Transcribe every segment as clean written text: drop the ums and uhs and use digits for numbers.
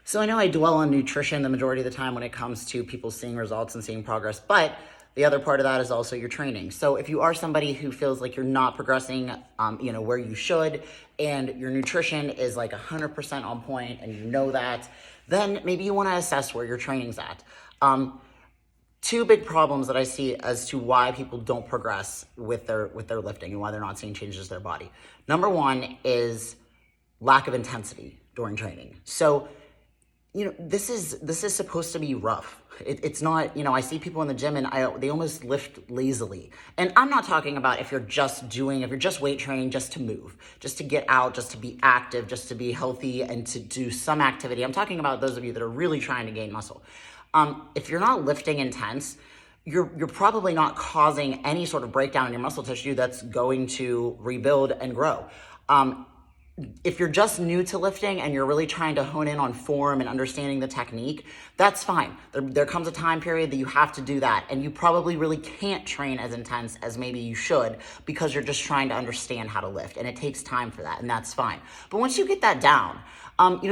So I know I dwell on nutrition the majority of the time when it comes to people seeing results and seeing progress, but the other part of that is also your training. So if you are somebody who feels like you're not progressing, where you should, and your nutrition is like 100% on point, and you know that, then maybe you want to assess where your training's at. Two big problems that I see as to why people don't progress with their lifting and why they're not seeing changes to their body. Number one is lack of intensity during training. So this is supposed to be rough. It's not, I see people in the gym and they almost lift lazily. And I'm not talking about if you're just weight training just to move, just to get out, just to be active, just to be healthy and to do some activity. I'm talking about those of you that are really trying to gain muscle. If you're not lifting intense, you're probably not causing any sort of breakdown in your muscle tissue that's going to rebuild and grow. If you're just new to lifting and you're really trying to hone in on form and understanding the technique, that's fine. There comes a time period that you have to do that, and you probably really can't train as intense as maybe you should because you're just trying to understand how to lift, and it takes time for that, and that's fine. But once you get that down,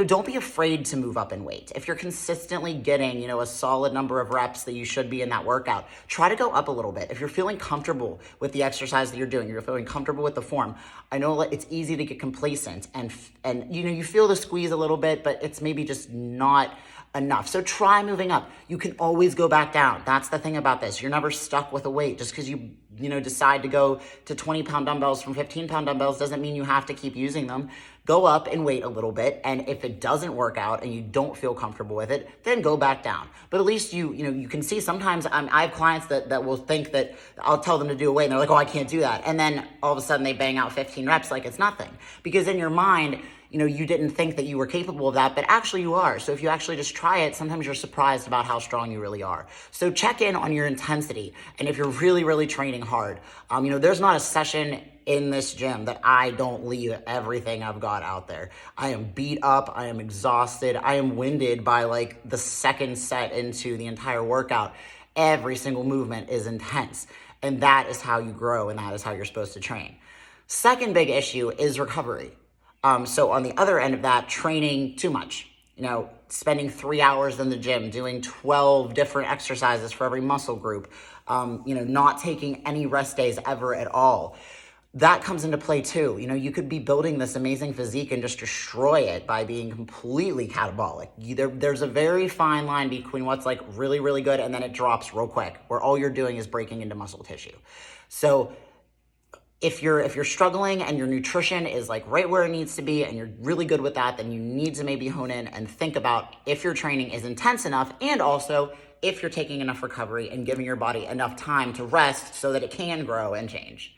don't be afraid to move up in weight. If you're consistently getting, a solid number of reps that you should be in that workout, try to go up a little bit. If you're feeling comfortable with the exercise that you're doing, you're feeling comfortable with the form, I know it's easy to get complacent and you feel the squeeze a little bit, but it's maybe just not enough. So try moving up. You can always go back down. That's the thing about this. You're never stuck with a weight. Just because you decide to go to 20-pound dumbbells from 15-pound dumbbells doesn't mean you have to keep using them. Go up and wait a little bit, and if it doesn't work out and you don't feel comfortable with it, then go back down. But at least you can see sometimes I have clients that will think that I'll tell them to do a weight and they're like, oh, I can't do that. And then all of a sudden they bang out 15 reps like it's nothing. Because in your mind, you didn't think that you were capable of that, but actually you are. So if you actually just try it, sometimes you're surprised about how strong you really are. So check in on your intensity. And if you're really, really training hard, there's not a session in this gym that I don't leave everything I've got out there. I am beat up, I am exhausted, I am winded by like the second set into the entire workout. Every single movement is intense. And that is how you grow, and that is how you're supposed to train. Second big issue is recovery. So on the other end of that, training too much, spending 3 hours in the gym, doing 12 different exercises for every muscle group, not taking any rest days ever at all. That comes into play too. You could be building this amazing physique and just destroy it by being completely catabolic. There's a very fine line between what's like really, really good and then it drops real quick, where all you're doing is breaking into muscle tissue. So if you're struggling and your nutrition is like right where it needs to be and you're really good with that, then you need to maybe hone in and think about if your training is intense enough, and also if you're taking enough recovery and giving your body enough time to rest so that it can grow and change.